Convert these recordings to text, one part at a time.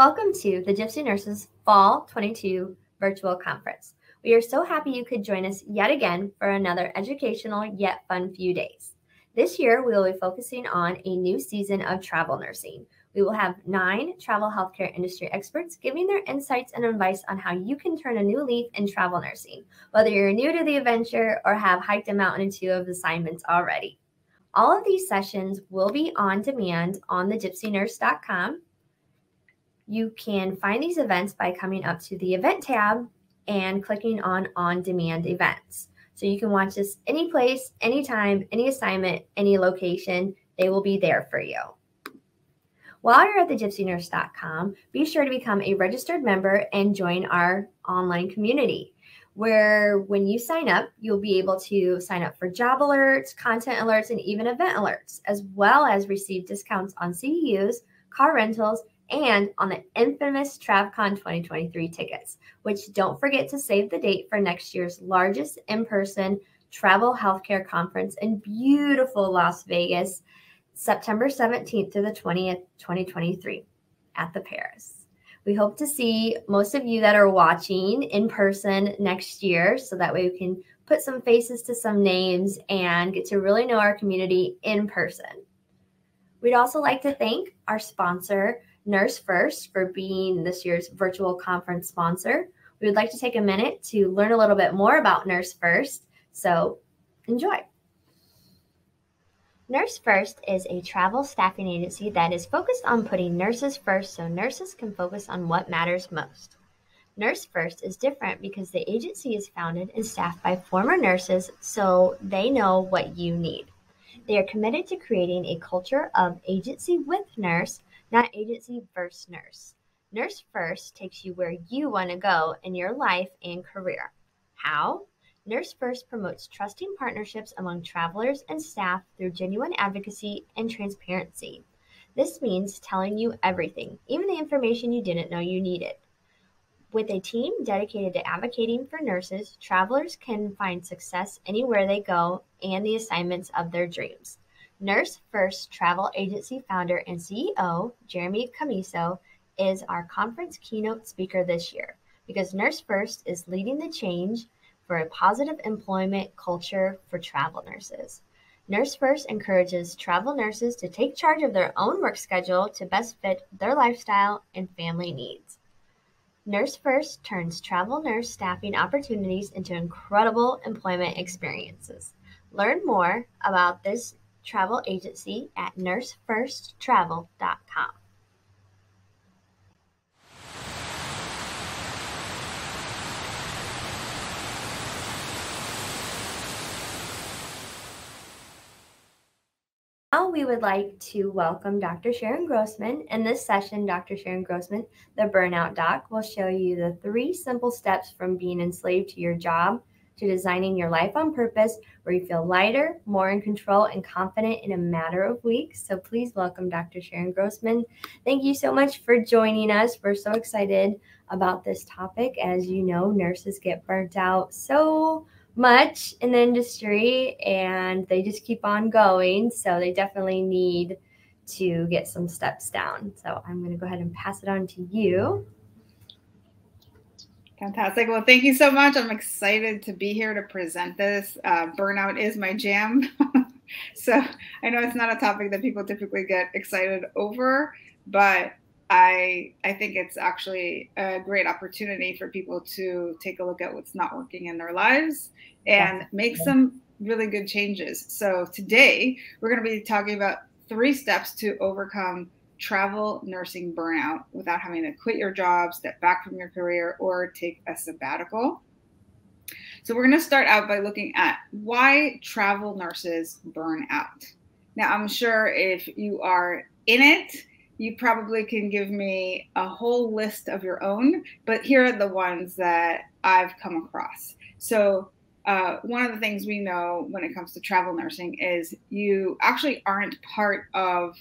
welcome to the Gypsy Nurses Fall 22 Virtual Conference. We are so happy you could join us yet again for another educational yet fun few days. This year, we will be focusing on a new season of travel nursing. We will have 9 travel healthcare industry experts giving their insights and advice on how you can turn a new leaf in travel nursing, whether you're new to the adventure or have hiked a mountain or two of assignments already. All of these sessions will be on demand on the gypsynurse.com. You can find these events by coming up to the event tab and clicking on demand events. So you can watch this any place, anytime, any assignment, any location. They will be there for you. While you're at the gypsynurse.com, be sure to become a registered member and join our online community, where when you sign up, you'll be able to sign up for job alerts, content alerts, and even event alerts, as well as receive discounts on CEUs, car rentals, and on the infamous TravCon 2023 tickets, which don't forget to save the date for next year's largest in-person travel healthcare conference in beautiful Las Vegas, September 17th through the 20th, 2023 at the Paris. We hope to see most of you that are watching in person next year, so that way we can put some faces to some names and get to really know our community in person. We'd also like to thank our sponsor, Nurse First, for being this year's virtual conference sponsor. We would like to take a minute to learn a little bit more about Nurse First, so enjoy. Nurse First is a travel staffing agency that is focused on putting nurses first so nurses can focus on what matters most. Nurse First is different because the agency is founded and staffed by former nurses, so they know what you need. They are committed to creating a culture of agency with nurse, not agency versus nurse. Nurse First takes you where you want to go in your life and career. How? Nurse First promotes trusting partnerships among travelers and staff through genuine advocacy and transparency. This means telling you everything, even the information you didn't know you needed. With a team dedicated to advocating for nurses, travelers can find success anywhere they go and the assignments of their dreams. Nurse First Travel Agency founder and CEO, Jeremy Camiso, is our conference keynote speaker this year because Nurse First is leading the change for a positive employment culture for travel nurses. Nurse First encourages travel nurses to take charge of their own work schedule to best fit their lifestyle and family needs. Nurse First turns travel nurse staffing opportunities into incredible employment experiences. Learn more about this travel agency at nursefirsttravel.com. Now we would like to welcome Dr. Sharon Grossman. In this session, Dr. Sharon Grossman, the Burnout Doc, will show you the 3 simple steps from being enslaved to your job to designing your life on purpose, where you feel lighter, more in control, and confident in a matter of weeks. So please welcome Dr. Sharon Grossman. Thank you so much for joining us. We're so excited about this topic. As you know, nurses get burnt out so much in the industry and they just keep on going. So they definitely need to get some steps down. So I'm going to go ahead and pass it on to you. Fantastic. Well, thank you so much. I'm excited to be here to present this. Burnout is my jam. So I know it's not a topic that people typically get excited over, but I think it's actually a great opportunity for people to take a look at what's not working in their lives and make some really good changes. So today we're going to be talking about 3 steps to overcome travel nursing burnout without having to quit your job, step back from your career, or take a sabbatical. So we're going to start out by looking at why travel nurses burn out. Now, I'm sure if you are in it, you probably can give me a whole list of your own, but here are the ones that I've come across. So one of the things we know when it comes to travel nursing is you actually aren't part of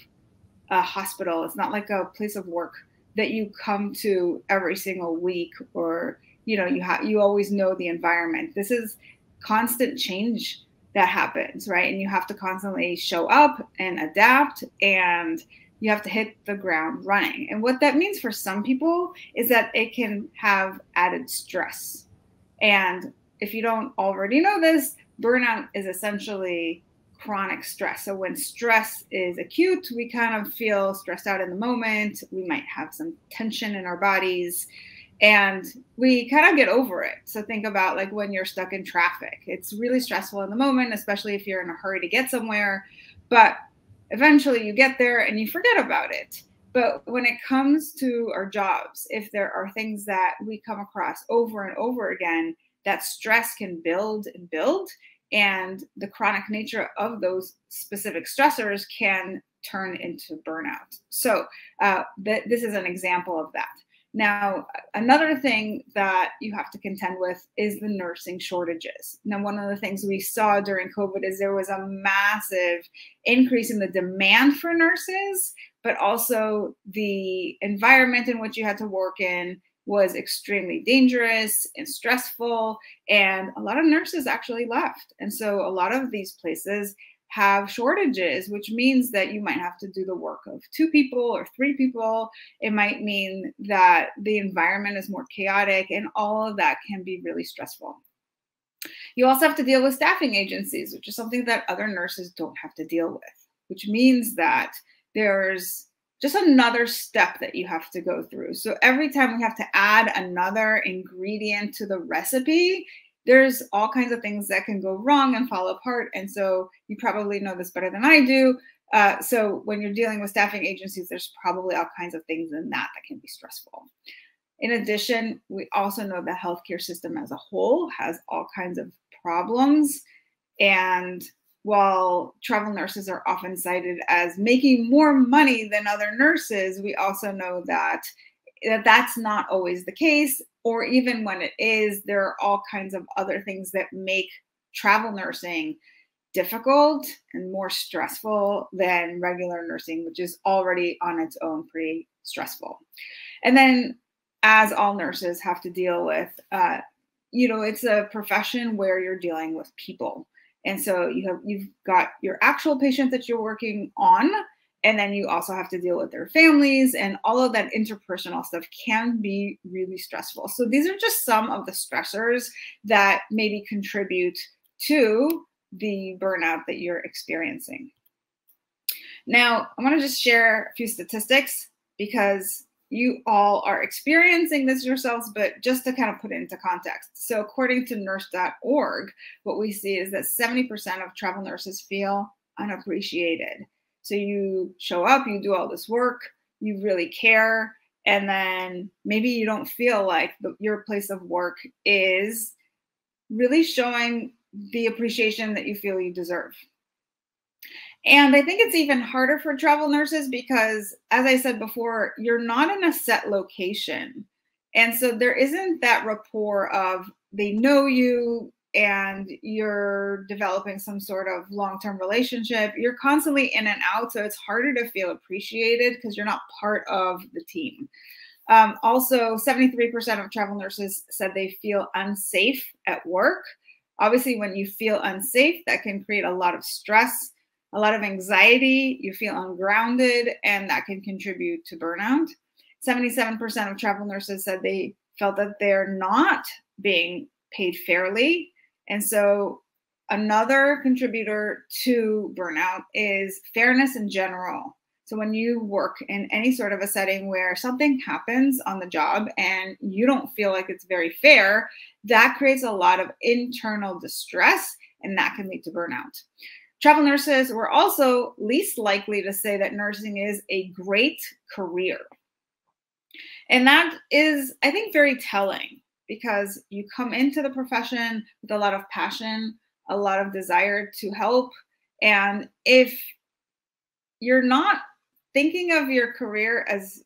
a hospital. It's not like a place of work that you come to every single week, or you always know the environment. This is constant change that happens, right? And you have to constantly show up and adapt and you have to hit the ground running. And what that means for some people is that it can have added stress. And if you don't already know this, burnout is essentially chronic stress. So when stress is acute, we kind of feel stressed out in the moment. We might have some tension in our bodies and we kind of get over it. So think about like when you're stuck in traffic. It's really stressful in the moment, especially if you're in a hurry to get somewhere. But eventually you get there and you forget about it. But when it comes to our jobs, if there are things that we come across over and over again, that stress can build and build. And the chronic nature of those specific stressors can turn into burnout. So this is an example of that. Now, another thing that you have to contend with is the nursing shortages. Now, one of the things we saw during COVID is there was a massive increase in the demand for nurses, but also the environment in which you had to work in was extremely dangerous and stressful, and a lot of nurses actually left. And so a lot of these places have shortages, which means that you might have to do the work of 2 people or 3 people. It might mean that the environment is more chaotic, and all of that can be really stressful. You also have to deal with staffing agencies, which is something that other nurses don't have to deal with, which means that there's just another step that you have to go through. So every time we have to add another ingredient to the recipe, there's all kinds of things that can go wrong and fall apart. And so you probably know this better than I do. So when you're dealing with staffing agencies, there's probably all kinds of things in that can be stressful. In addition, we also know the healthcare system as a whole has all kinds of problems. And while travel nurses are often cited as making more money than other nurses, we also know that that's not always the case, or even when it is, there are all kinds of other things that make travel nursing difficult and more stressful than regular nursing, which is already on its own pretty stressful. And then, as all nurses have to deal with, it's a profession where you're dealing with people. And so you've got your actual patients that you're working on, and then you also have to deal with their families, and all of that interpersonal stuff can be really stressful. So these are just some of the stressors that maybe contribute to the burnout that you're experiencing. Now, I want to just share a few statistics because you all are experiencing this yourselves, but just to kind of put it into context. So according to nurse.org, what we see is that 70% of travel nurses feel unappreciated. So you show up, you do all this work, you really care, and then maybe you don't feel like your place of work is really showing the appreciation that you feel you deserve. And I think it's even harder for travel nurses because, as I said before, you're not in a set location. And so there isn't that rapport of they know you and you're developing some sort of long-term relationship. You're constantly in and out, so it's harder to feel appreciated because you're not part of the team. Also, 73% of travel nurses said they feel unsafe at work. Obviously, when you feel unsafe, that can create a lot of stress, a lot of anxiety, you feel ungrounded, and that can contribute to burnout. 77% of travel nurses said they felt that they're not being paid fairly. And so another contributor to burnout is fairness in general. So when you work in any sort of a setting where something happens on the job and you don't feel like it's very fair, that creates a lot of internal distress, and that can lead to burnout. Travel nurses were also least likely to say that nursing is a great career. And that is, I think, very telling because you come into the profession with a lot of passion, a lot of desire to help. And if you're not thinking of your career as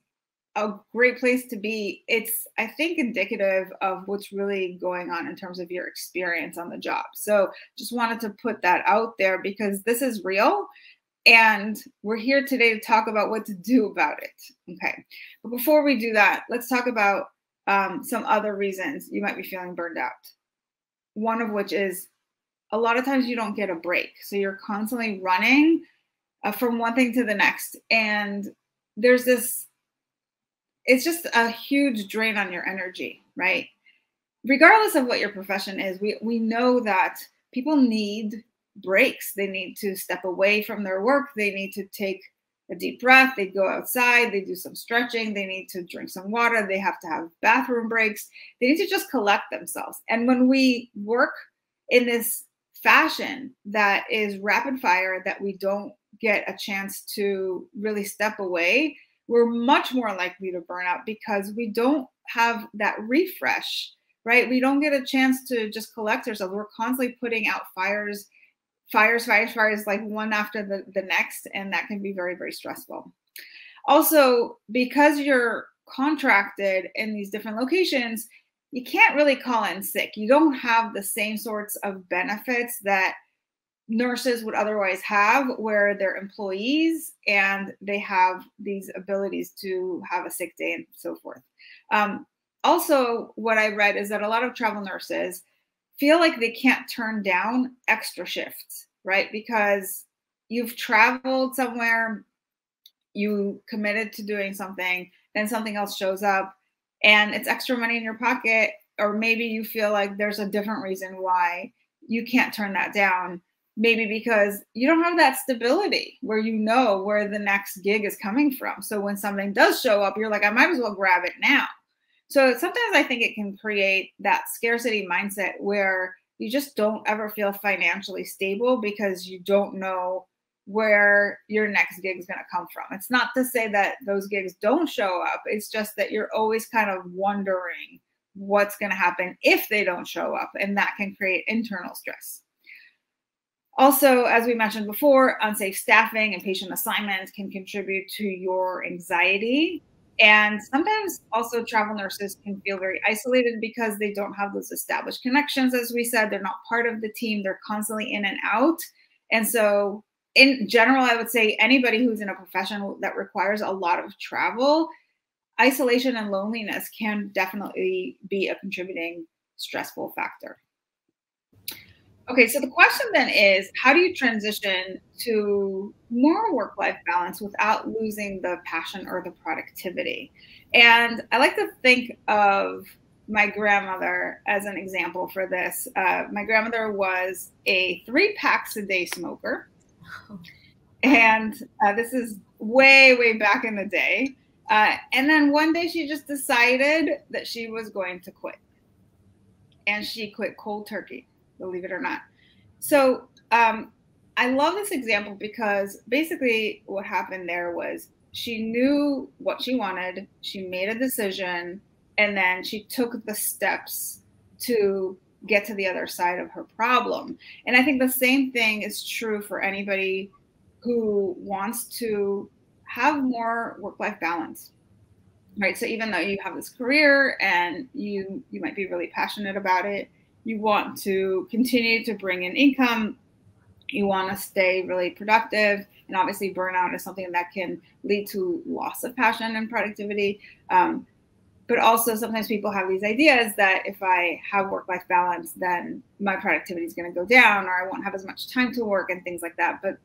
a great place to be, it's, I think, indicative of what's really going on in terms of your experience on the job. So just wanted to put that out there because this is real. And we're here today to talk about what to do about it. Okay. But before we do that, let's talk about some other reasons you might be feeling burned out. One of which is a lot of times you don't get a break. So you're constantly running from one thing to the next. And there's this, it's just a huge drain on your energy, right? Regardless of what your profession is, we know that people need breaks. They need to step away from their work. They need to take a deep breath. They go outside. They do some stretching. They need to drink some water. They have to have bathroom breaks. They need to just collect themselves. And when we work in this fashion that is rapid fire, that we don't get a chance to really step away, we're much more likely to burn out because we don't have that refresh, right? We don't get a chance to just collect ourselves. We're constantly putting out fires, like one after the next, and that can be very, very stressful. Also, because you're contracted in these different locations, you can't really call in sick. You don't have the same sorts of benefits that nurses would otherwise have, where they're employees and they have these abilities to have a sick day and so forth. Also, what I read is that a lot of travel nurses feel like they can't turn down extra shifts, right? Because you've traveled somewhere, you committed to doing something, then something else shows up and it's extra money in your pocket, or maybe you feel like there's a different reason why you can't turn that down. Maybe because you don't have that stability where you know where the next gig is coming from. So when something does show up, you're like, I might as well grab it now. So sometimes I think it can create that scarcity mindset where you just don't ever feel financially stable because you don't know where your next gig is going to come from. It's not to say that those gigs don't show up. It's just that you're always kind of wondering what's going to happen if they don't show up. And that can create internal stress. Also, as we mentioned before, unsafe staffing and patient assignments can contribute to your anxiety. And sometimes also travel nurses can feel very isolated because they don't have those established connections. As we said, they're not part of the team. They're constantly in and out. And so in general, I would say anybody who's in a profession that requires a lot of travel, isolation and loneliness can definitely be a contributing stressful factor. Okay, so the question then is, how do you transition to more work-life balance without losing the passion or the productivity? And I like to think of my grandmother as an example for this. My grandmother was a 3 packs a day smoker. And this is way, way back in the day. And then one day she just decided that she was going to quit. And she quit cold turkey, believe it or not. So I love this example because basically what happened there was she knew what she wanted, she made a decision, and then she took the steps to get to the other side of her problem. And I think the same thing is true for anybody who wants to have more work-life balance, right? So even though you have this career and you might be really passionate about it, you want to continue to bring in income, you want to stay really productive, and obviously burnout is something that can lead to loss of passion and productivity. But also sometimes people have these ideas that if I have work-life balance, then my productivity is going to go down, or I won't have as much time to work and things like that. But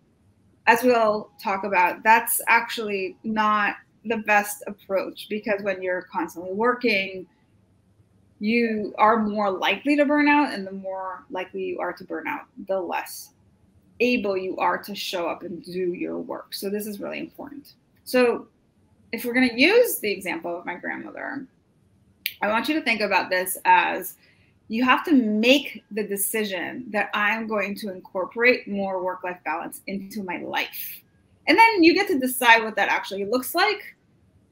as we'll talk about, that's actually not the best approach, because when you're constantly working, you are more likely to burn out, and the more likely you are to burn out, the less able you are to show up and do your work. So this is really important. So if we're going to use the example of my grandmother, I want you to think about this as you have to make the decision that I'm going to incorporate more work-life balance into my life. And then you get to decide what that actually looks like,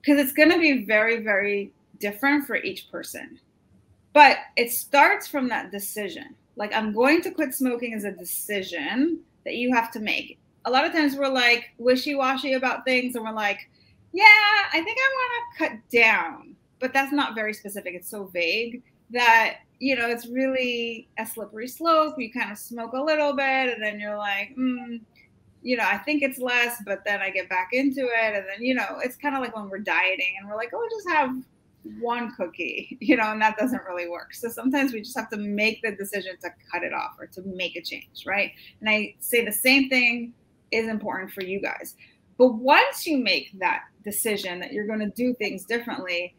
because it's going to be very, very different for each person. But it starts from that decision. Like, I'm going to quit smoking is a decision that you have to make. A lot of times we're like wishy-washy about things, and we're like, yeah, I think I want to cut down. But that's not very specific. It's so vague that, you know, it's really a slippery slope. You kind of smoke a little bit, and then you're like, you know, I think it's less, but then I get back into it. And then, you know, it's kind of like when we're dieting and we're like, oh, just have one cookie, you know, and that doesn't really work. So sometimes we just have to make the decision to cut it off or to make a change, right? And I say the same thing is important for you guys. But once you make that decision that you're going to do things differently,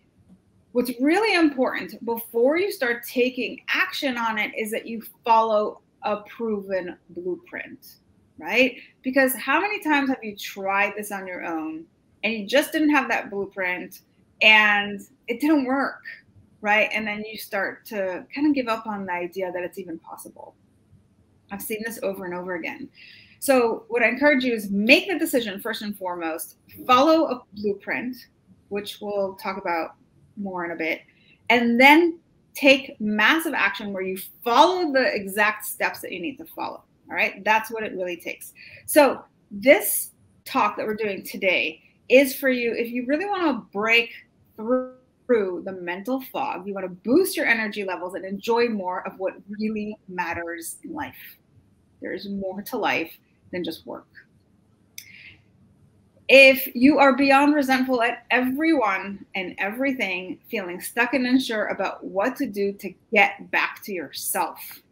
what's really important before you start taking action on it is that you follow a proven blueprint, right? Because how many times have you tried this on your own and you just didn't have that blueprint and it didn't work, right? And then you start to kind of give up on the idea that it's even possible. I've seen this over and over again. So what I encourage you is make the decision first and foremost, follow a blueprint, which we'll talk about more in a bit, and then take massive action where you follow the exact steps that you need to follow. All right. That's what it really takes. So this talk that we're doing today is for you if you really want to break through the mental fog, you want to boost your energy levels and enjoy more of what really matters in life. There is more to life than just work. If you are beyond resentful at everyone and everything, feeling stuck and unsure about what to do to get back to yourself,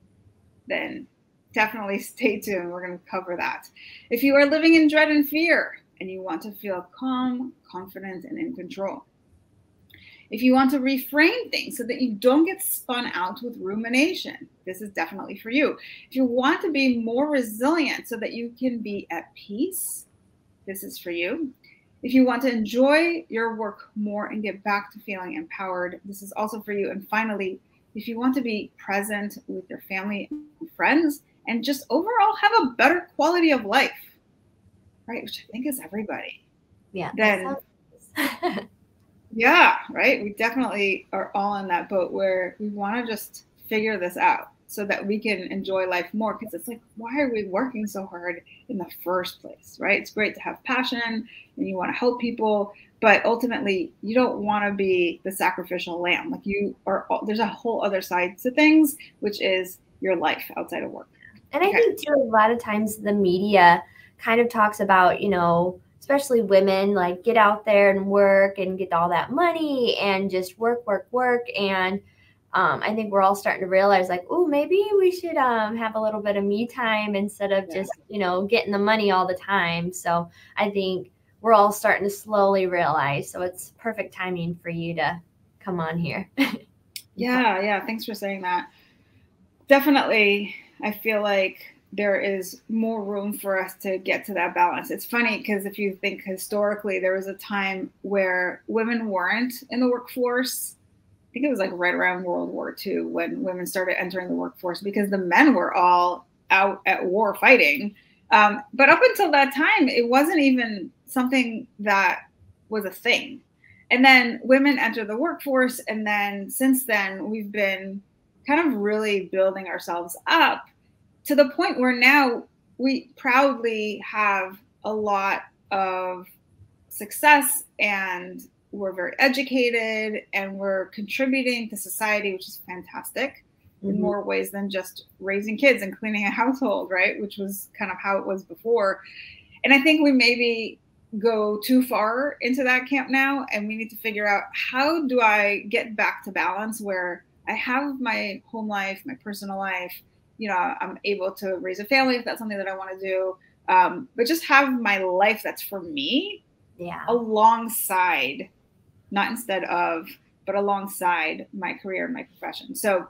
then definitely stay tuned. We're going to cover that. If you are living in dread and fear and you want to feel calm, confident, and in control. If you want to reframe things so that you don't get spun out with rumination, this is definitely for you. If you want to be more resilient so that you can be at peace, this is for you. If you want to enjoy your work more and get back to feeling empowered, this is also for you. And finally, if you want to be present with your family and friends and just overall have a better quality of life, right? Which I think is everybody. Yeah. Then, yeah, right. We definitely are all in that boat where we want to just figure this out so that we can enjoy life more. Because it's like, why are we working so hard in the first place, right? It's great to have passion and you want to help people, but ultimately you don't want to be the sacrificial lamb. Like you are, there's a whole other side to things, which is your life outside of work. And I think too, a lot of times the media kind of talks about, you know, especially women, like get out there and work and get all that money and just work. And I think we're all starting to realize like, oh, maybe we should have a little bit of me time instead of just, you know, getting the money all the time. So I think we're all starting to slowly realize. So it's perfect timing for you to come on here. Yeah. Thanks for saying that. Definitely. I feel like there is more room for us to get to that balance. It's funny because if you think historically, there was a time where women weren't in the workforce. I think it was like right around World War II when women started entering the workforce because the men were all out at war fighting. But up until that time, it wasn't even something that was a thing. And then women enter the workforce. And then since then, we've been kind of really building ourselves up to the point where now we proudly have a lot of success and we're very educated and we're contributing to society, which is fantastic in more ways than just raising kids and cleaning a household, right? Which was kind of how it was before. And I think we maybe go too far into that camp now and we need to figure out how do I get back to balance where I have my home life, my personal life, you know, I'm able to raise a family if that's something that I want to do, but just have my life that's for me alongside, not instead of, but alongside my career and my profession. So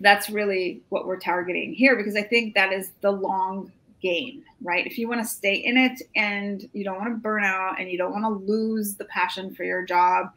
that's really what we're targeting here because I think that is the long game, right? If you want to stay in it and you don't want to burn out and you don't want to lose the passion for your job,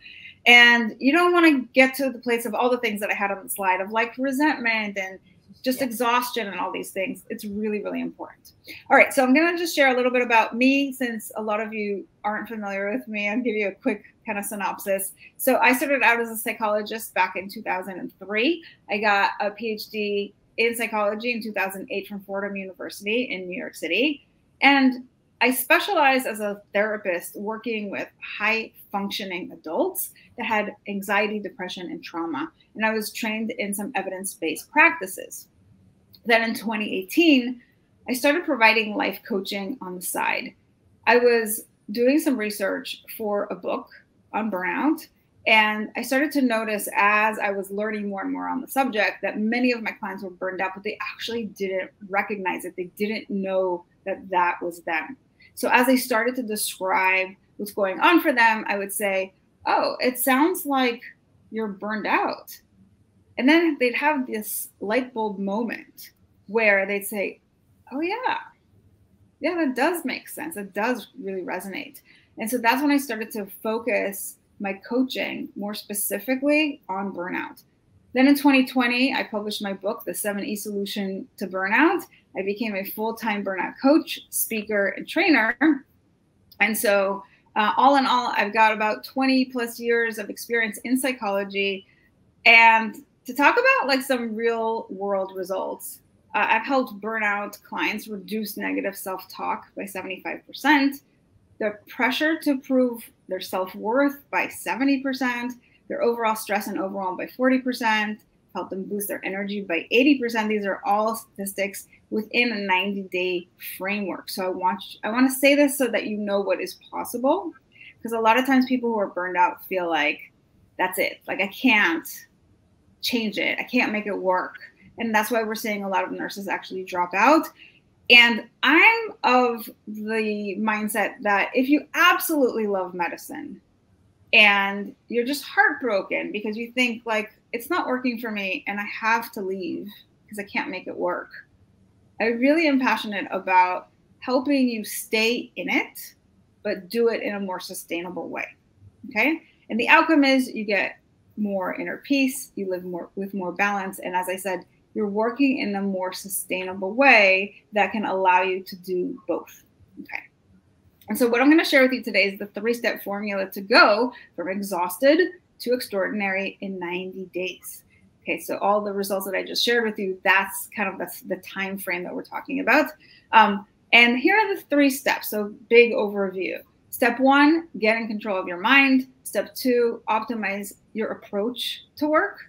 and you don't want to get to the place of all the things that I had on the slide of like resentment and just exhaustion and all these things. It's really, really important. All right. So I'm going to just share a little bit about me since a lot of you aren't familiar with me. I'll give you a quick kind of synopsis. So I started out as a psychologist back in 2003. I got a PhD in psychology in 2008 from Fordham University in New York City. And I specialize as a therapist working with high functioning adults that had anxiety, depression, and trauma. And I was trained in some evidence-based practices. Then in 2018, I started providing life coaching on the side. I was doing some research for a book on burnout. And I started to notice as I was learning more and more on the subject that many of my clients were burned out, but they actually didn't recognize it. They didn't know that that was them. So as they started to describe what's going on for them, I would say, oh, it sounds like you're burned out. And then they'd have this light bulb moment where they'd say, oh yeah, that does make sense. It does really resonate. And so that's when I started to focus my coaching more specifically on burnout. Then in 2020, I published my book, The 7E Solution to Burnout. I became a full-time burnout coach, speaker, and trainer. And so all in all, I've got about 20 plus years of experience in psychology. And to talk about like some real world results, I've helped burnout clients reduce negative self-talk by 75%, the pressure to prove their self-worth by 70%, their overall stress and overwhelm by 40%, help them boost their energy by 80%. These are all statistics within a 90-day framework. So I want to say this so that you know what is possible, because a lot of times people who are burned out feel like that's it. Like I can't change it. I can't make it work. And that's why we're seeing a lot of nurses actually drop out. And I'm of the mindset that if you absolutely love medicine and you're just heartbroken because you think like it's not working for me and I have to leave because I can't make it work, I really am passionate about helping you stay in it, but do it in a more sustainable way. Okay. And the outcome is you get more inner peace, you live more with more balance. And as I said, you're working in a more sustainable way that can allow you to do both. Okay. And so what I'm going to share with you today is the 3-step formula to go from exhausted to extraordinary in 90 days. Okay. So all the results that I just shared with you, that's kind of the time frame that we're talking about. And here are the 3 steps. So big overview. Step 1, get in control of your mind. Step 2, optimize your approach to work.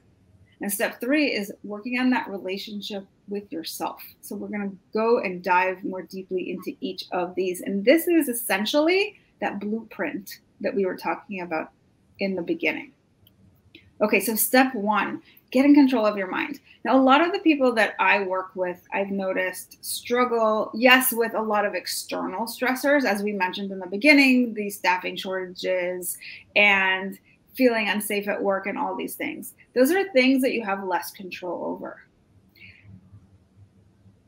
And step 3 is working on that relationship with yourself. So we're going to go and dive more deeply into each of these. And this is essentially that blueprint that we were talking about in the beginning. Okay, so step 1, get in control of your mind. Now, a lot of the people that I work with, I've noticed struggle, yes, with a lot of external stressors, as we mentioned in the beginning, the staffing shortages and feeling unsafe at work and all these things. Those are things that you have less control over.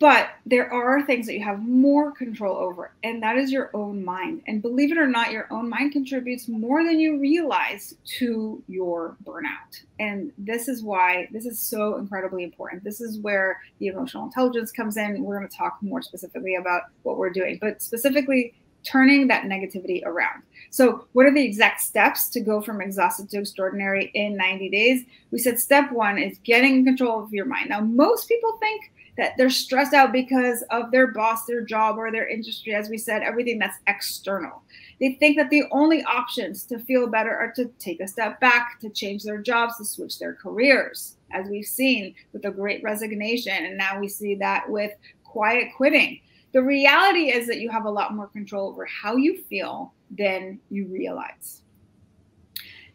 But there are things that you have more control over, and that is your own mind. And believe it or not, your own mind contributes more than you realize to your burnout. And this is why this is so incredibly important. This is where the emotional intelligence comes in. We're going to talk more specifically about what we're doing, but specifically turning that negativity around. So what are the exact steps to go from exhausted to extraordinary in 90 days? We said step 1 is getting control of your mind. Now, most people think that they're stressed out because of their boss, their job, or their industry, as we said, everything that's external. They think that the only options to feel better are to take a step back, to change their jobs, to switch their careers, as we've seen with the Great Resignation. And now we see that with quiet quitting. The reality is that you have a lot more control over how you feel than you realize.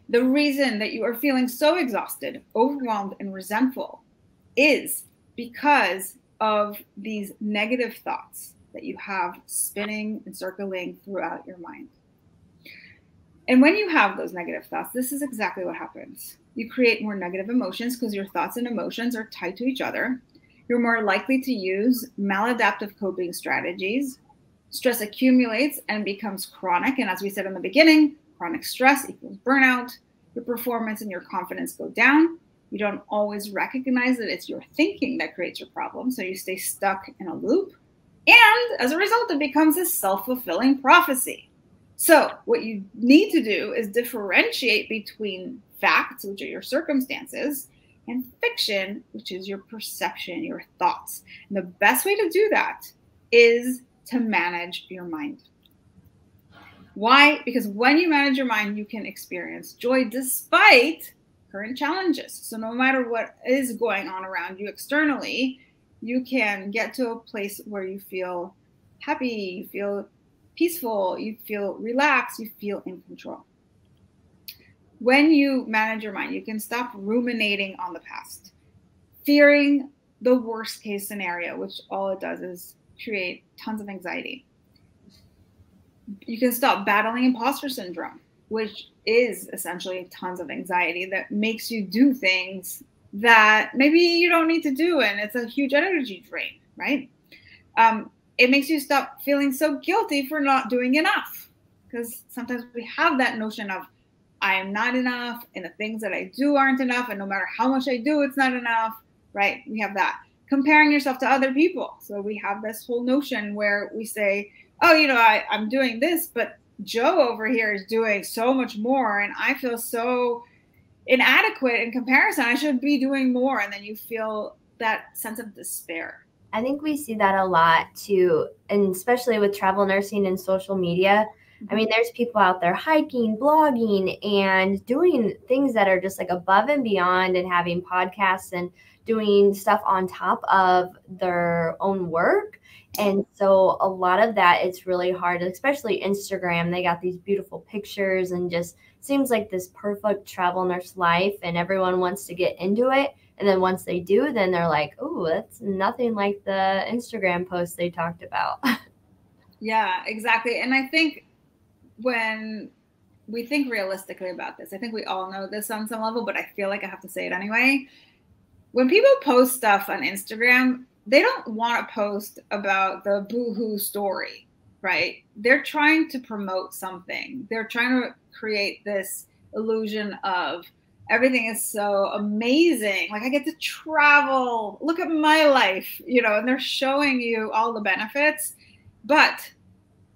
The reason that you are feeling so exhausted, overwhelmed, and resentful is because of these negative thoughts that you have spinning and circling throughout your mind. And when you have those negative thoughts, this is exactly what happens. You create more negative emotions because your thoughts and emotions are tied to each other. You're more likely to use maladaptive coping strategies. Stress accumulates and becomes chronic. And as we said in the beginning, chronic stress equals burnout. Your performance and your confidence go down. You don't always recognize that it's your thinking that creates your problem, so you stay stuck in a loop. And as a result, it becomes a self-fulfilling prophecy. So what you need to do is differentiate between facts, which are your circumstances, and fiction, which is your perception, your thoughts. And the best way to do that is to manage your mind. Why? Because when you manage your mind, you can experience joy despite current challenges. So no matter what is going on around you externally, you can get to a place where you feel happy, you feel peaceful, you feel relaxed, you feel in control. When you manage your mind, you can stop ruminating on the past, fearing the worst case scenario, which all it does is create tons of anxiety. You can stop battling imposter syndrome, which is essentially tons of anxiety that makes you do things that maybe you don't need to do, and it's a huge energy drain, right? It makes you stop feeling so guilty for not doing enough, because sometimes we have that notion of I am not enough, and the things that I do aren't enough, and no matter how much I do, it's not enough, right? We have that. Comparing yourself to other people. So we have this whole notion where we say, oh, I'm doing this, but Joe over here is doing so much more, and I feel so inadequate in comparison. I should be doing more. And then you feel that sense of despair. I think we see that a lot too, and especially with travel nursing and social media. I mean, there's people out there hiking, blogging, and doing things that are just like above and beyond, and having podcasts and doing stuff on top of their own work. And so a lot of that, it's really hard, especially Instagram. They got these beautiful pictures and just seems like this perfect travel nurse life, and everyone wants to get into it. And then once they do, then they're like, oh, that's nothing like the Instagram post they talked about. Yeah, exactly. And I think when we think realistically about this, I think we all know this on some level, but I feel like I have to say it anyway. When people post stuff on Instagram, they don't want to post about the boohoo story, right? They're trying to promote something. They're trying to create this illusion of everything is so amazing. Like, I get to travel. Look at my life, and they're showing you all the benefits. But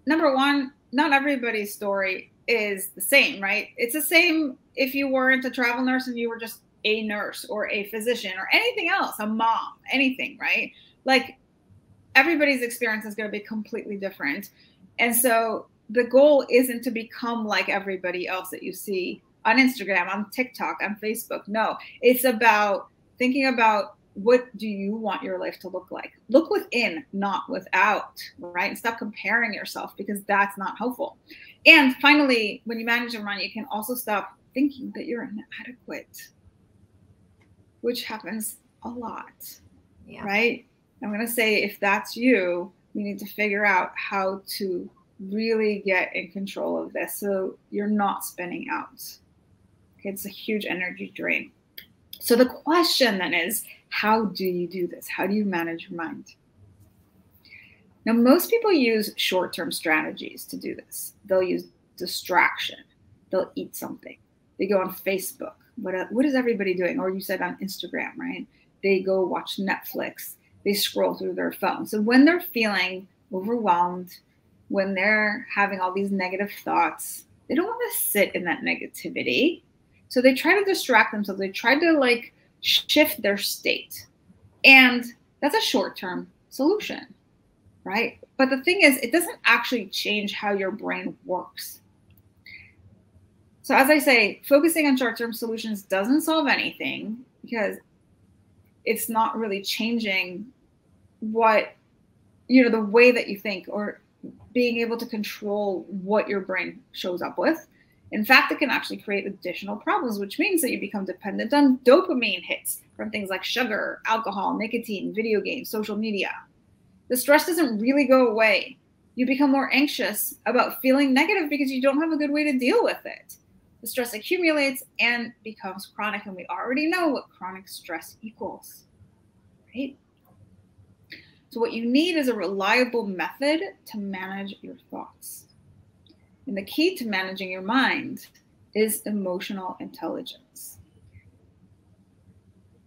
number one, not everybody's story is the same, right? It's the same if you weren't a travel nurse and you were just a nurse or a physician or anything else, a mom, anything, right? Like, everybody's experience is going to be completely different. And so the goal isn't to become like everybody else that you see on Instagram, on TikTok, on Facebook. No, it's about thinking about, what do you want your life to look like? Look within, not without, right? And stop comparing yourself, because that's not helpful. And finally, when you manage your mind, you can also stop thinking that you're inadequate, which happens a lot, right? I'm going to say, if that's you, we need to figure out how to really get in control of this so you're not spinning out. Okay, it's a huge energy drain. So the question then is, how do you do this? How do you manage your mind? Now, most people use short-term strategies to do this. They'll use distraction. They'll eat something. They go on Facebook. What is everybody doing? Or you said on Instagram, right? They go watch Netflix. They scroll through their phone. So when they're feeling overwhelmed, when they're having all these negative thoughts, they don't want to sit in that negativity. So they try to distract themselves. They try to shift their state. And that's a short-term solution, right? But the thing is, it doesn't actually change how your brain works. So as I say, focusing on short-term solutions doesn't solve anything, because it's not really changing the way that you think, or being able to control what your brain shows up with. In fact, it can actually create additional problems, which means that you become dependent on dopamine hits from things like sugar, alcohol, nicotine, video games, social media. The stress doesn't really go away. You become more anxious about feeling negative because you don't have a good way to deal with it. The stress accumulates and becomes chronic, and we already know what chronic stress equals, right? So what you need is a reliable method to manage your thoughts. And the key to managing your mind is emotional intelligence.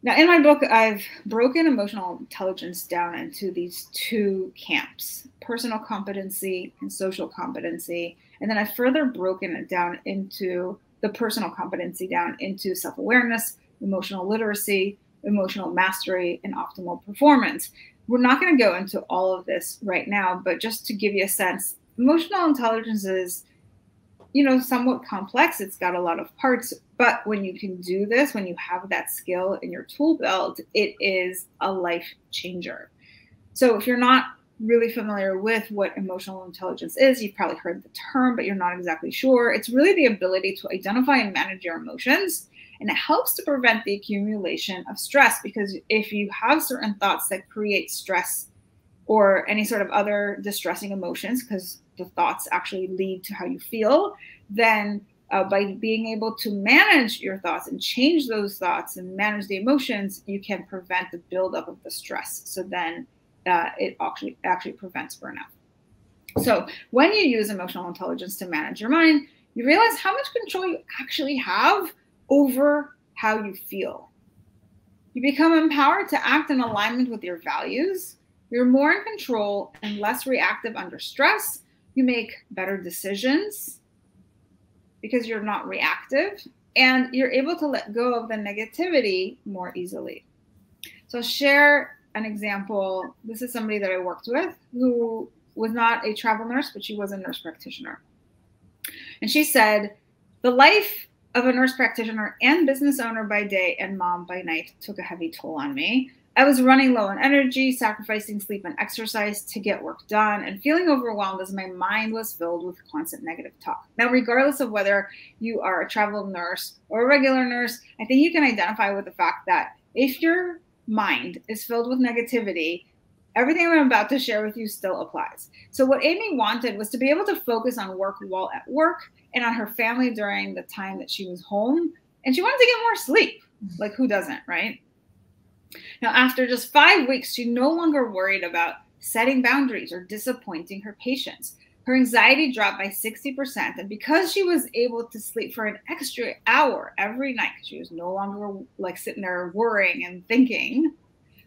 Now, in my book, I've broken emotional intelligence down into these two camps: personal competency and social competency. And then I've further broken it down into the personal competency down into self-awareness, emotional literacy, emotional mastery, and optimal performance. We're not going to go into all of this right now, but just to give you a sense, emotional intelligence is, somewhat complex. It's got a lot of parts, but when you can do this, when you have that skill in your tool belt, it is a life changer. So if you're not really familiar with what emotional intelligence is, you've probably heard the term, but you're not exactly sure. It's really the ability to identify and manage your emotions. And it helps to prevent the accumulation of stress, because if you have certain thoughts that create stress or any sort of other distressing emotions, because the thoughts actually lead to how you feel, then by being able to manage your thoughts and change those thoughts and manage the emotions, you can prevent the buildup of the stress. So then it actually prevents burnout. So when you use emotional intelligence to manage your mind, you realize how much control you actually have over how you feel. You become empowered to act in alignment with your values. You're more in control and less reactive under stress. You make better decisions because you're not reactive, and you're able to let go of the negativity more easily. So I'll share an example. This is somebody that I worked with who was not a travel nurse, but she was a nurse practitioner. And she said, the life of a nurse practitioner and business owner by day and mom by night took a heavy toll on me. I was running low on energy, sacrificing sleep and exercise to get work done, and feeling overwhelmed as my mind was filled with constant negative talk. Now, regardless of whether you are a travel nurse or a regular nurse, I think you can identify with the fact that if your mind is filled with negativity, everything I'm about to share with you still applies. So what Amy wanted was to be able to focus on work while at work and on her family during the time that she was home. And she wanted to get more sleep. Like, who doesn't, right? Now, after just 5 weeks, she no longer worried about setting boundaries or disappointing her patients. Her anxiety dropped by 60%. And because she was able to sleep for an extra hour every night, she was no longer like sitting there worrying and thinking,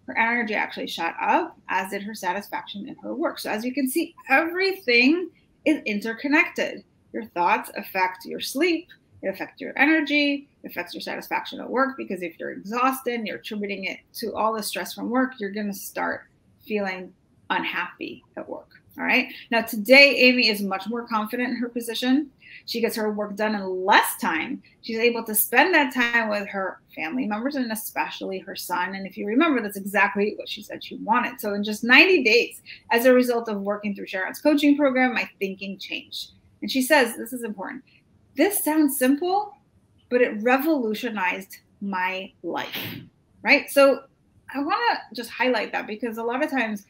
her energy actually shot up, as did her satisfaction in her work. So as you can see, everything is interconnected. Your thoughts affect your sleep, it affects your energy, it affects your satisfaction at work, because if you're exhausted and you're attributing it to all the stress from work, you're going to start feeling unhappy at work. All right. Now, today, Amy is much more confident in her position. She gets her work done in less time. She's able to spend that time with her family members and especially her son. And if you remember, that's exactly what she said she wanted. So in just 90 days, as a result of working through Sharon's coaching program, my thinking changed. And she says, this is important. This sounds simple, but it revolutionized my life, right? So I want to just highlight that, because a lot of times,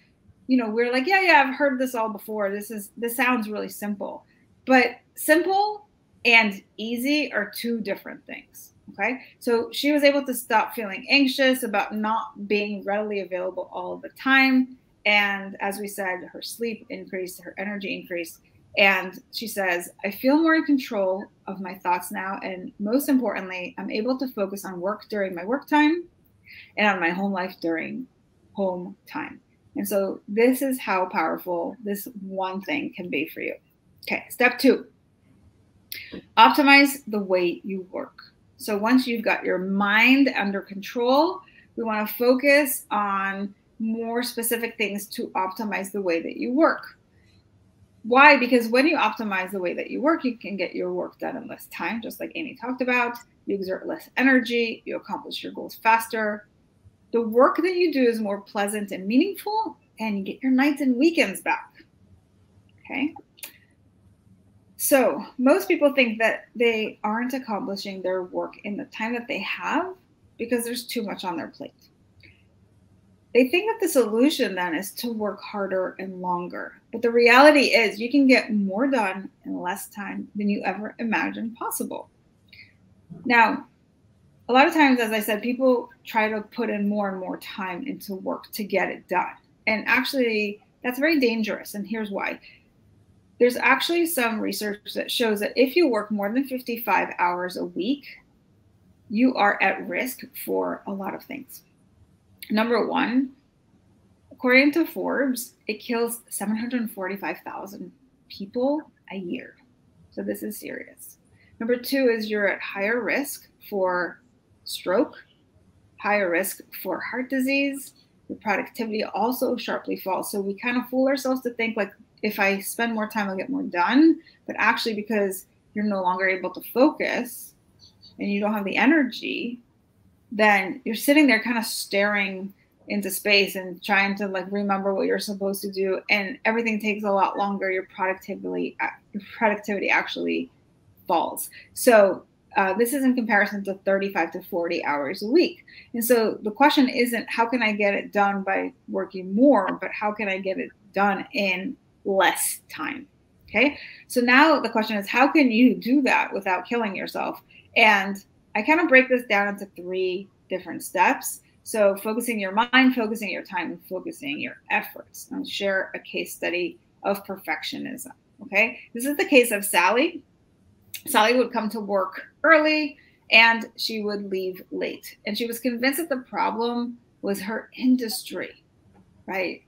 you know, we're like, yeah, I've heard this all before. This sounds really simple, but simple and easy are two different things. Okay. So she was able to stop feeling anxious about not being readily available all the time. And as we said, her sleep increased, her energy increased. And she says, I feel more in control of my thoughts now. And most importantly, I'm able to focus on work during my work time and on my home life during home time. And so this is how powerful this one thing can be for you. Okay, step 2, optimize the way you work. So once you've got your mind under control, we want to focus on more specific things to optimize the way that you work. Why? Because when you optimize the way that you work, you can get your work done in less time, just like Amy talked about. You exert less energy, you accomplish your goals faster. The work that you do is more pleasant and meaningful, and you get your nights and weekends back. Okay. So most people think that they aren't accomplishing their work in the time that they have because there's too much on their plate. They think that the solution then is to work harder and longer. But the reality is you can get more done in less time than you ever imagined possible. Now, a lot of times, as I said, people try to put in more and more time into work to get it done. And actually, that's very dangerous. And here's why. There's actually some research that shows that if you work more than 55 hours a week, you are at risk for a lot of things. Number one, according to Forbes, it kills 745,000 people a year. So this is serious. Number two is you're at higher risk for stroke, higher risk for heart disease. Your productivity also sharply falls. So we kind of fool ourselves to think like, if I spend more time, I'll get more done. But actually, because you're no longer able to focus and you don't have the energy, then you're sitting there kind of staring into space and trying to like remember what you're supposed to do. And everything takes a lot longer. Your productivity actually falls. So This is in comparison to 35 to 40 hours a week. And so the question isn't how can I get it done by working more, but how can I get it done in less time? Okay. So now the question is, how can you do that without killing yourself? And I kind of break this down into 3 different steps. So focusing your mind, focusing your time, and focusing your efforts. I'll share a case study of perfectionism. Okay. This is the case of Sally. Sally would come to work early and she would leave late. And she was convinced that the problem was her industry, right?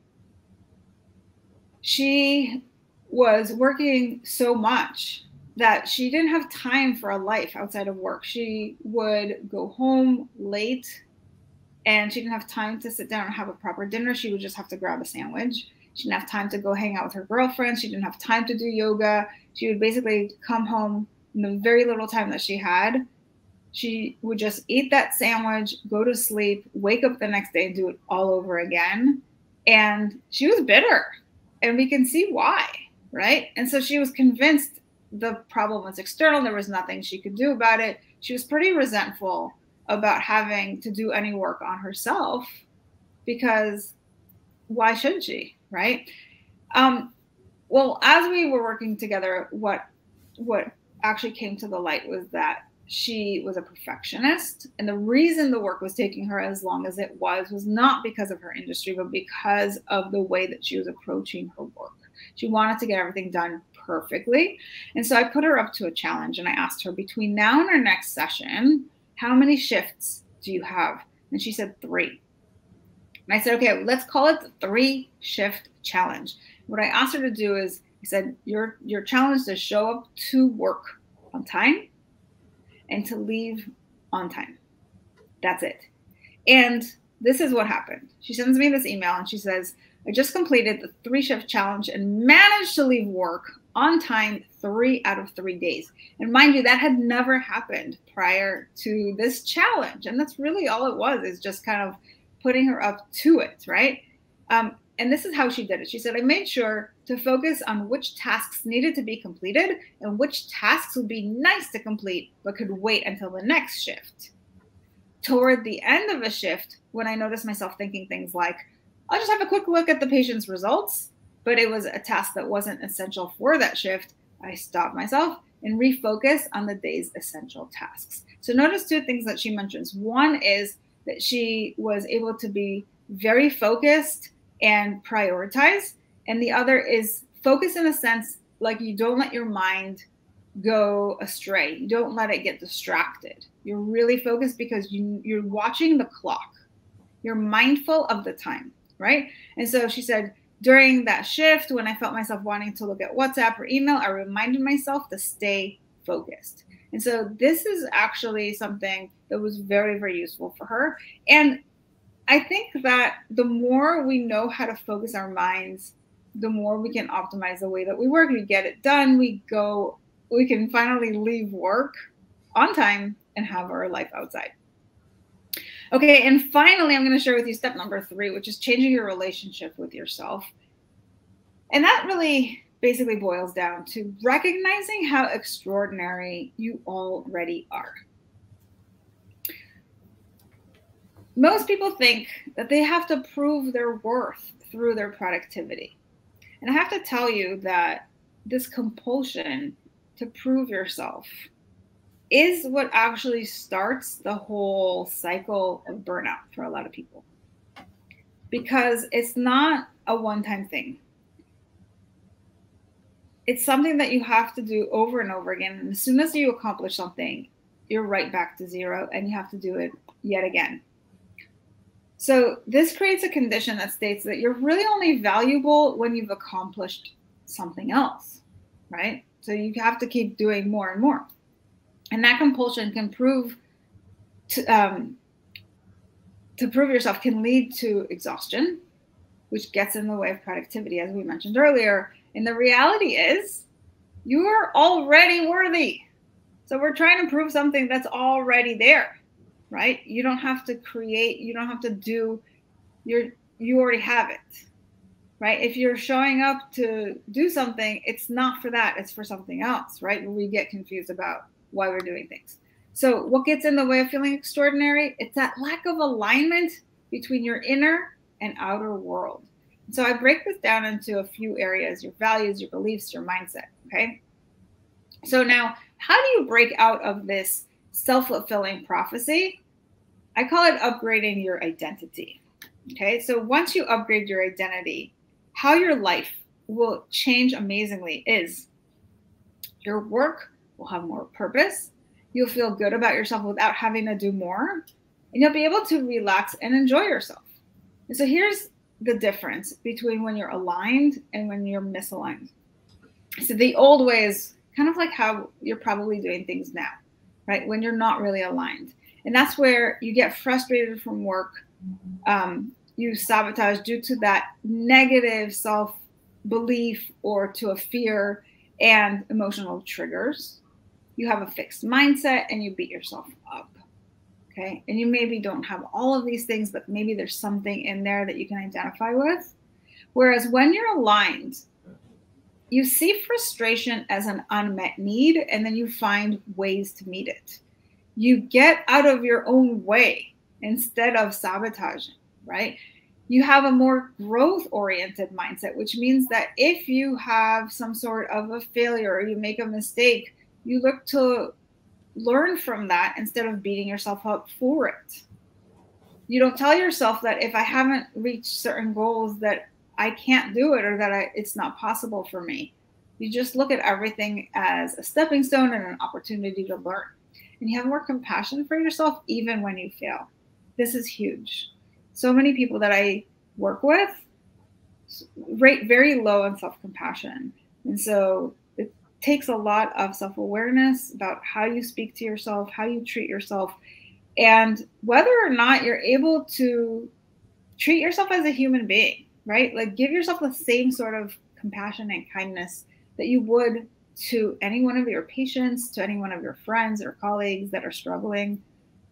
She was working so much that she didn't have time for a life outside of work. She would go home late and she didn't have time to sit down and have a proper dinner. She would just have to grab a sandwich. She didn't have time to go hang out with her girlfriends. She didn't have time to do yoga. She would basically come home in the very little time that she had. She would just eat that sandwich, go to sleep, wake up the next day and do it all over again. And she was bitter. And we can see why, right? And so she was convinced the problem was external. There was nothing she could do about it. She was pretty resentful about having to do any work on herself because why should she, right? Well, as we were working together, what actually came to the light was that she was a perfectionist. And the reason the work was taking her as long as it was not because of her industry, but because of the way that she was approaching her work. She wanted to get everything done perfectly. And so I put her up to a challenge and I asked her, between now and our next session, how many shifts do you have? And she said 3. And I said, okay, let's call it the 3-shift challenge. What I asked her to do is, I said, your challenge is to show up to work on time and to leave on time. That's it. And this is what happened. She sends me this email and she says, I just completed the 3-shift challenge and managed to leave work on time 3 out of 3 days. And mind you, that had never happened prior to this challenge. And that's really all it was, is just kind of putting her up to it, right? And this is how she did it. She said, I made sure to focus on which tasks needed to be completed and which tasks would be nice to complete, but could wait until the next shift. Toward the end of a shift, when I noticed myself thinking things like, I'll just have a quick look at the patient's results, but it was a task that wasn't essential for that shift, I stopped myself and refocus on the day's essential tasks. So notice 2 things that she mentions. One is that she was able to be very focused and prioritize. And the other is focus in a sense like you don't let your mind go astray. You don't let it get distracted. You're really focused because you're watching the clock. You're mindful of the time, right? And so she said, during that shift, when I felt myself wanting to look at WhatsApp or email, I reminded myself to stay focused. And so this is actually something that was very, very useful for her. And I think that the more we know how to focus our minds, the more we can optimize the way that we work. We get it done. We can finally leave work on time and have our life outside. Okay, and finally, I'm going to share with you step number 3, which is changing your relationship with yourself. And that really basically boils down to recognizing how extraordinary you already are. Most people think that they have to prove their worth through their productivity. And I have to tell you that this compulsion to prove yourself is what actually starts the whole cycle of burnout for a lot of people. Because it's not a one-time thing. It's something that you have to do over and over again. And as soon as you accomplish something, you're right back to 0 and you have to do it yet again. So this creates a condition that states that you're really only valuable when you've accomplished something else, right? So you have to keep doing more and more. And that compulsion can prove to prove yourself can lead to exhaustion, which gets in the way of productivity, as we mentioned earlier. And the reality is you are already worthy. So we're trying to prove something that's already there, right? You don't have to create, you don't have to do, you already have it, right? If you're showing up to do something, it's not for that, it's for something else, right? We get confused about why we're doing things. So what gets in the way of feeling extraordinary? It's that lack of alignment between your inner and outer world. So I break this down into a few areas: your values, your beliefs, your mindset. Okay. So now, how do you break out of this self-fulfilling prophecy? I call it upgrading your identity. Okay. So once you upgrade your identity, how your life will change amazingly is your work will have more purpose. You'll feel good about yourself without having to do more, and you'll be able to relax and enjoy yourself. And so here's the difference between when you're aligned and when you're misaligned. So the old way is kind of like how you're probably doing things now, right? When you're not really aligned. And that's where you get frustrated from work. You sabotage due to that negative self-belief or to a fear and emotional triggers. You have a fixed mindset and you beat yourself up. Okay. And you maybe don't have all of these things, but maybe there's something in there that you can identify with. Whereas when you're aligned, you see frustration as an unmet need, and then you find ways to meet it. You get out of your own way instead of sabotaging, right? You have a more growth-oriented mindset, which means that if you have some sort of a failure or you make a mistake, you look to learn from that instead of beating yourself up for it. You don't tell yourself that if I haven't reached certain goals that I can't do it or that it's not possible for me. You just look at everything as a stepping stone and an opportunity to learn. And you have more compassion for yourself even when you fail. This is huge. So many people that I work with rate very low on self-compassion. And so it takes a lot of self-awareness about how you speak to yourself, how you treat yourself, and whether or not you're able to treat yourself as a human being, right? Like give yourself the same sort of compassion and kindness that you would to any one of your patients, to any one of your friends or colleagues that are struggling.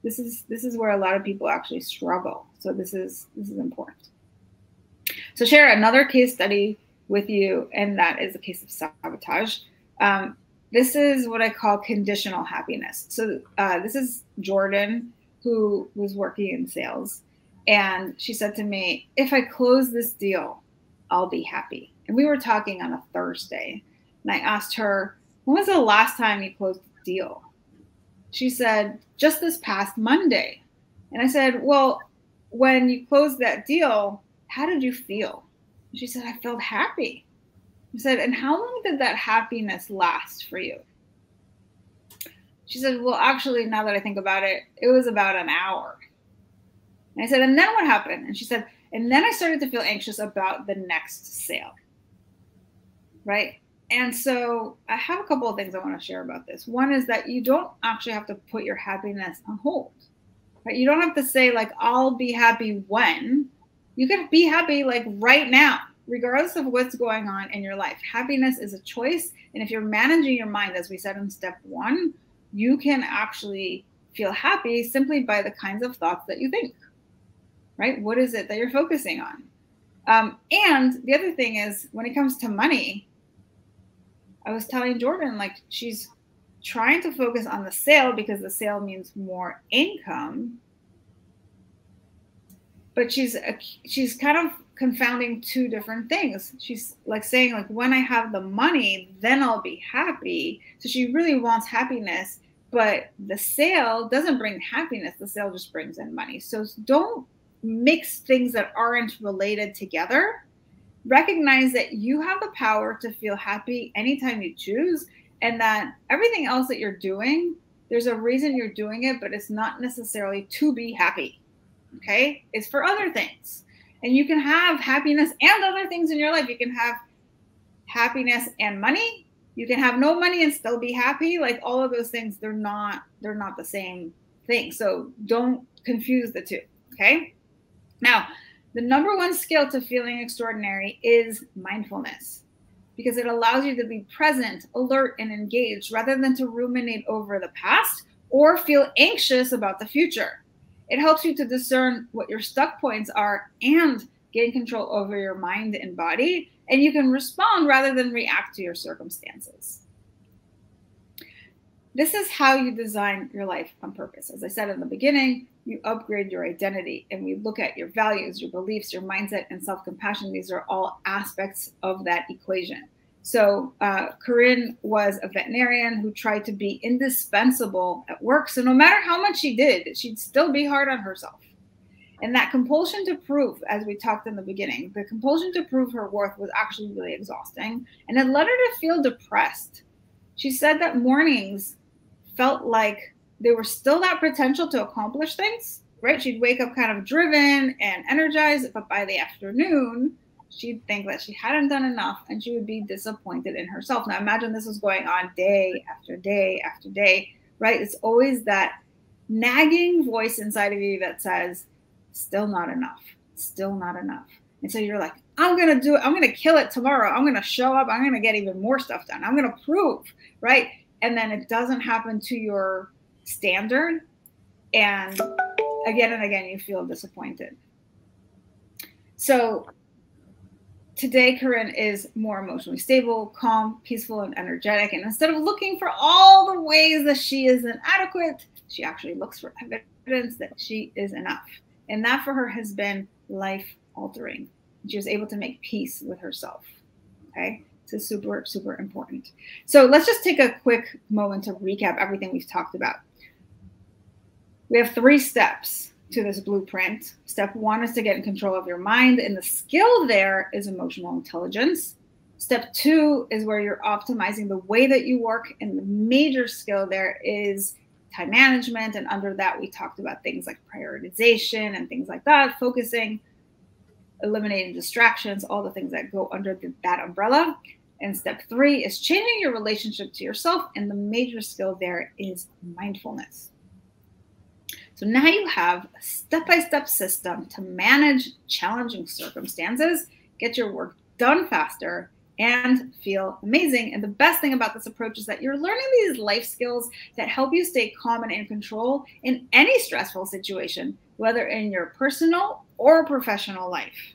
This is where a lot of people actually struggle. So this is important. So share another case study with you, and that is a case of sabotage. This is what I call conditional happiness. So this is Jordan, who was working in sales. And she said to me, if I close this deal, I'll be happy. And we were talking on a Thursday. And I asked her, when was the last time you closed a deal? She said, just this past Monday. And I said, well, when you closed that deal, how did you feel? She said, I felt happy. I said, and how long did that happiness last for you? She said, well, actually, now that I think about it, it was about an hour. And I said, and then what happened? And she said, and then I started to feel anxious about the next sale. Right? And so I have a couple of things I want to share about this. One is that you don't actually have to put your happiness on hold. Right? You don't have to say, like, I'll be happy when. You can be happy, like, right now, regardless of what's going on in your life. Happiness is a choice. And if you're managing your mind, as we said in step 1, you can actually feel happy simply by the kinds of thoughts that you think. Right? What is it that you're focusing on? And the other thing is, when it comes to money, I was telling Jordan, like, she's trying to focus on the sale because the sale means more income. But she's kind of confounding two different things. She's like saying, like, when I have the money, then I'll be happy. So she really wants happiness, but the sale doesn't bring happiness. The sale just brings in money. So don't mix things that aren't related together. Recognize that you have the power to feel happy anytime you choose, and that everything else that you're doing, there's a reason you're doing it, but it's not necessarily to be happy. Okay? It's for other things. And you can have happiness and other things in your life. You can have happiness and money. You can have no money and still be happy. Like, all of those things, they're not the same thing. So don't confuse the two. Okay? Now, the number one skill to feeling extraordinary is mindfulness, because it allows you to be present, alert, and engaged rather than to ruminate over the past or feel anxious about the future. It helps you to discern what your stuck points are and gain control over your mind and body, and you can respond rather than react to your circumstances. This is how you design your life on purpose. As I said in the beginning, you upgrade your identity, and we look at your values, your beliefs, your mindset, and self-compassion. These are all aspects of that equation. So Corinne was a veterinarian who tried to be indispensable at work. So no matter how much she did, she'd still be hard on herself. And that compulsion to prove, as we talked in the beginning, the compulsion to prove her worth was actually really exhausting. And it led her to feel depressed. She said that mornings felt like there was still that potential to accomplish things, right? She'd wake up kind of driven and energized, but by the afternoon, she'd think that she hadn't done enough and she would be disappointed in herself. Now imagine this was going on day after day after day, right? It's always that nagging voice inside of you that says, still not enough, still not enough. And so you're like, I'm going to do it. I'm going to kill it tomorrow. I'm going to show up. I'm going to get even more stuff done. I'm going to prove, right? And then it doesn't happen to your standard. And again, you feel disappointed. So today, Corinne is more emotionally stable, calm, peaceful, and energetic. And instead of looking for all the ways that she is inadequate, she actually looks for evidence that she is enough. And that for her has been life-altering. She was able to make peace with herself. Okay, so super, super important. So let's just take a quick moment to recap everything we've talked about. We have 3 steps to this blueprint. Step 1 is to get in control of your mind, and the skill there is emotional intelligence. Step 2 is where you're optimizing the way that you work, and the major skill there is time management. And under that, we talked about things like prioritization and things like that, focusing, eliminating distractions, all the things that go under that umbrella. And step 3 is changing your relationship to yourself, and the major skill there is mindfulness. So now you have a step-by-step system to manage challenging circumstances, get your work done faster, and feel amazing. And the best thing about this approach is that you're learning these life skills that help you stay calm and in control in any stressful situation, whether in your personal or professional life.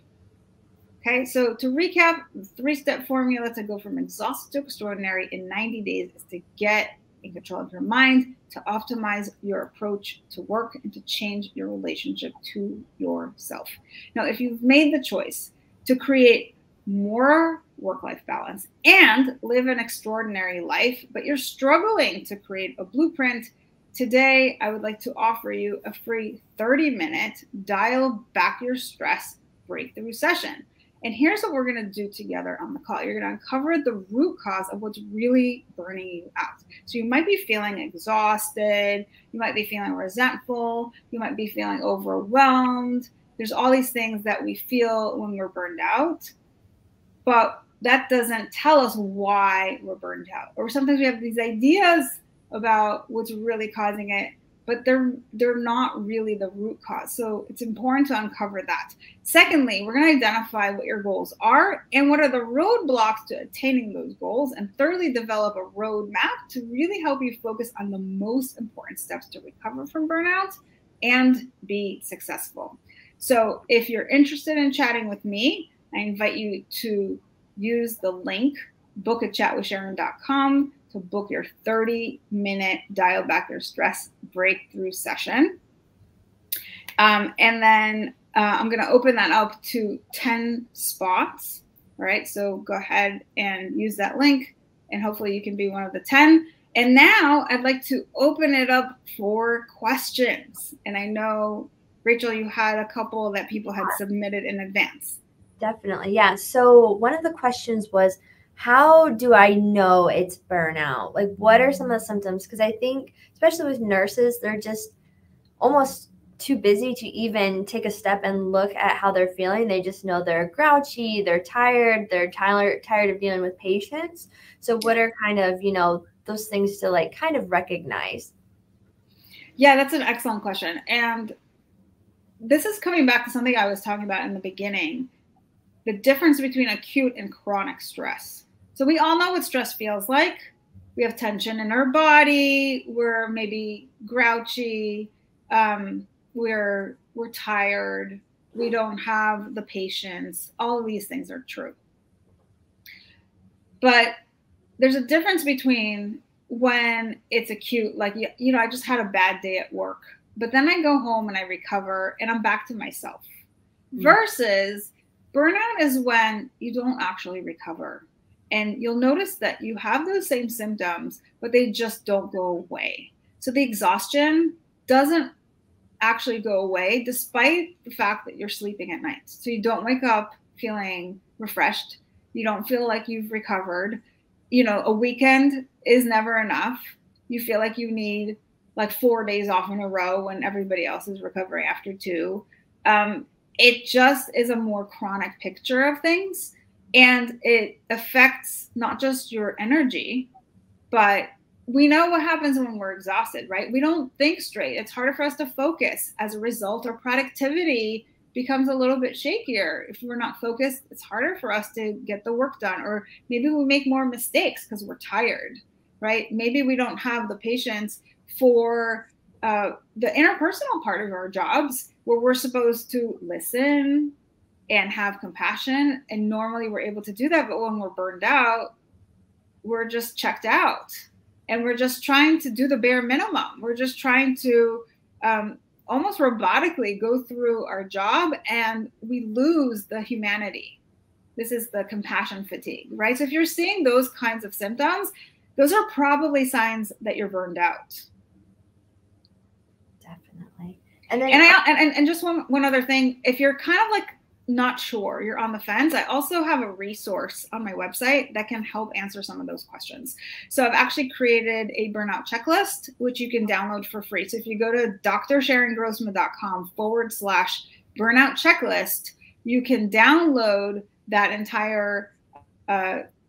Okay, so to recap, the 3-step formula to go from exhausted to extraordinary in 90 days is to get in control of your mind, to optimize your approach to work, and to change your relationship to yourself. Now, if you've made the choice to create more work-life balance and live an extraordinary life, but you're struggling to create a blueprint, today I would like to offer you a free 30-minute dial back your stress breakthrough session. And here's what we're going to do together on the call. You're going to uncover the root cause of what's really burning you out. So you might be feeling exhausted. You might be feeling resentful. You might be feeling overwhelmed. There's all these things that we feel when we're burned out, but that doesn't tell us why we're burned out. Or sometimes we have these ideas about what's really causing it, but they're not really the root cause. So it's important to uncover that. Secondly, we're going to identify what your goals are and what are the roadblocks to attaining those goals. And thirdly, develop a roadmap to really help you focus on the most important steps to recover from burnout and be successful. So if you're interested in chatting with me, I invite you to use the link bookachatwithsharon.com to book your 30-minute dial back your stress breakthrough session. And then I'm going to open that up to 10 spots. All right, so go ahead and use that link, and hopefully you can be one of the 10. And now I'd like to open it up for questions. And I know, Rachel, you had a couple that people had submitted in advance. Definitely, yeah. So one of the questions was, how do I know it's burnout? Like, what are some of the symptoms? Because I think, especially with nurses, they're just almost too busy to even take a step and look at how they're feeling. They just know they're grouchy, they're tired of dealing with patients. So what are kind of, those things to like kind of recognize? Yeah, that's an excellent question. And this is coming back to something I was talking about in the beginning, the difference between acute and chronic stress. So we all know what stress feels like. We have tension in our body. We're maybe grouchy. We're tired. We don't have the patience. All of these things are true. But there's a difference between when it's acute, like, you know, I just had a bad day at work, but then I go home and I recover and I'm back to myself. Versus burnout is when you don't actually recover. And you'll notice that you have those same symptoms, but they just don't go away. So the exhaustion doesn't actually go away despite the fact that you're sleeping at night. So you don't wake up feeling refreshed. You don't feel like you've recovered. You know, a weekend is never enough. You feel like you need like 4 days off in a row when everybody else is recovering after 2. It just is a more chronic picture of things, and it affects not just your energy, but we know what happens when we're exhausted, right? We don't think straight. It's harder for us to focus. As a result, our productivity becomes a little bit shakier. If we're not focused, it's harder for us to get the work done, or maybe we make more mistakes because we're tired, right? Maybe we don't have the patience for the interpersonal part of our jobs, where we're supposed to listen and have compassion. And normally we're able to do that. But when we're burned out, we're just checked out. And we're just trying to do the bare minimum. We're just trying to almost robotically go through our job, and we lose the humanity. This is the compassion fatigue, right? So if you're seeing those kinds of symptoms, those are probably signs that you're burned out. Definitely. And then, and just one other thing, if you're kind of like not sure, you're on the fence, I also have a resource on my website that can help answer some of those questions. So I've actually created a burnout checklist, which you can download for free. So if you go to drsharongrossman.com/burnout checklist, you can download that entire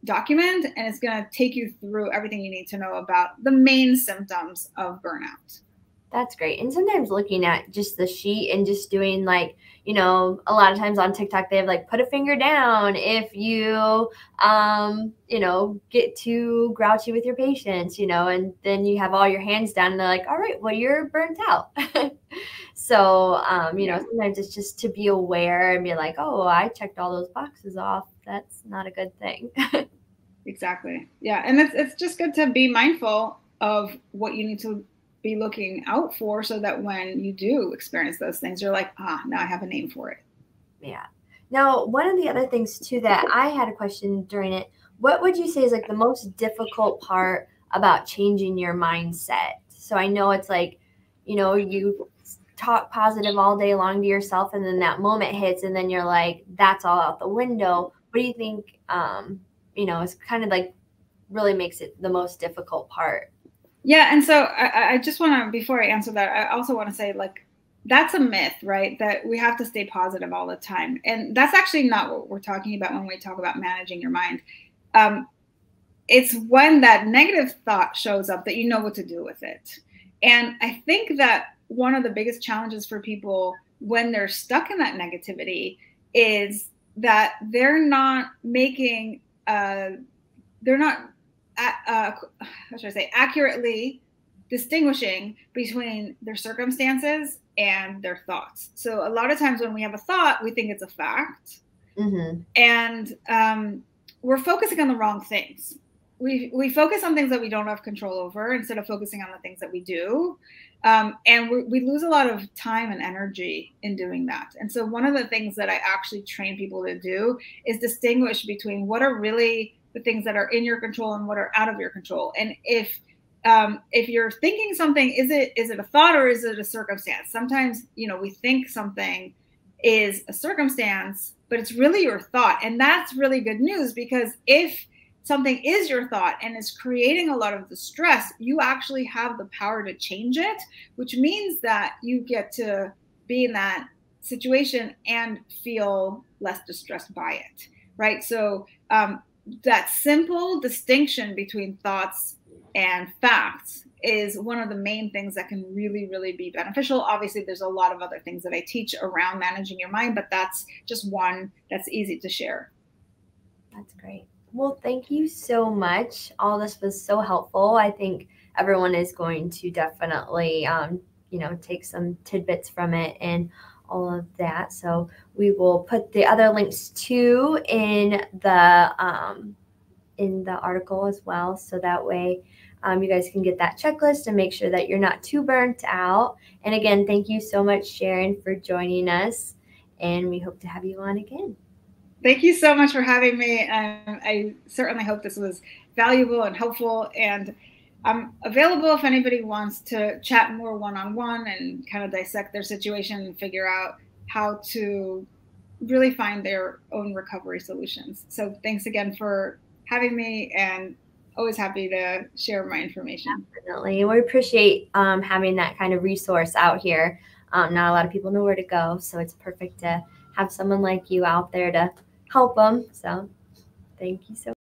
document, and it's going to take you through everything you need to know about the main symptoms of burnout. That's great. And sometimes looking at just the sheet and just doing like, you know, a lot of times on TikTok, they have like, put a finger down if you, you know, get too grouchy with your patients, you know, and then you have all your hands down and they're like, all right, well, you're burnt out. So, you know, sometimes it's just to be aware and be like, oh, I checked all those boxes off. That's not a good thing. Exactly. Yeah. And it's just good to be mindful of what you need to be looking out for, so that when you do experience those things, you're like, now I have a name for it. Yeah. Now, one of the other things too that I had a question during it, what would you say is like the most difficult part about changing your mindset? So I know it's like, you know, you talk positive all day long to yourself, and then that moment hits, and then you're like, that's all out the window. What do you think, you know, is kind of like really makes it the most difficult part? Yeah. And so I just want to, before I answer that, I also want to say, like, that's a myth, right? That we have to stay positive all the time. And that's actually not what we're talking about when we talk about managing your mind. It's when that negative thought shows up that you know what to do with it. And I think that one of the biggest challenges for people when they're stuck in that negativity is that they're not making, they're not, how should I say, accurately distinguishing between their circumstances and their thoughts. So a lot of times when we have a thought, we think it's a fact, and we're focusing on the wrong things. We focus on things that we don't have control over instead of focusing on the things that we do. And we lose a lot of time and energy in doing that. And so one of the things that I actually train people to do is distinguish between what are really the things that are in your control and what are out of your control. And if you're thinking something, is it a thought or is it a circumstance? Sometimes, you know, we think something is a circumstance, but it's really your thought. And that's really good news, because if something is your thought and is creating a lot of the stress, you actually have the power to change it, which means that you get to be in that situation and feel less distressed by it, right? So that simple distinction between thoughts and facts is one of the main things that can really, really be beneficial. Obviously, there's a lot of other things that I teach around managing your mind, but that's just one that's easy to share. That's great. Well, thank you so much. All this was so helpful. I think everyone is going to definitely, you know, take some tidbits from it and all of that. So we will put the other links too in the article as well. So that way You guys can get that checklist and make sure that you're not too burnt out. And again, thank you so much, Sharon, for joining us. And we hope to have you on again. Thank you so much for having me. I certainly hope this was valuable and helpful. And I'm available if anybody wants to chat more one-on-one and kind of dissect their situation and figure out how to really find their own recovery solutions. So thanks again for having me, and always happy to share my information. Definitely. We appreciate having that kind of resource out here. Not a lot of people know where to go, so it's perfect to have someone like you out there to help them. So thank you so much.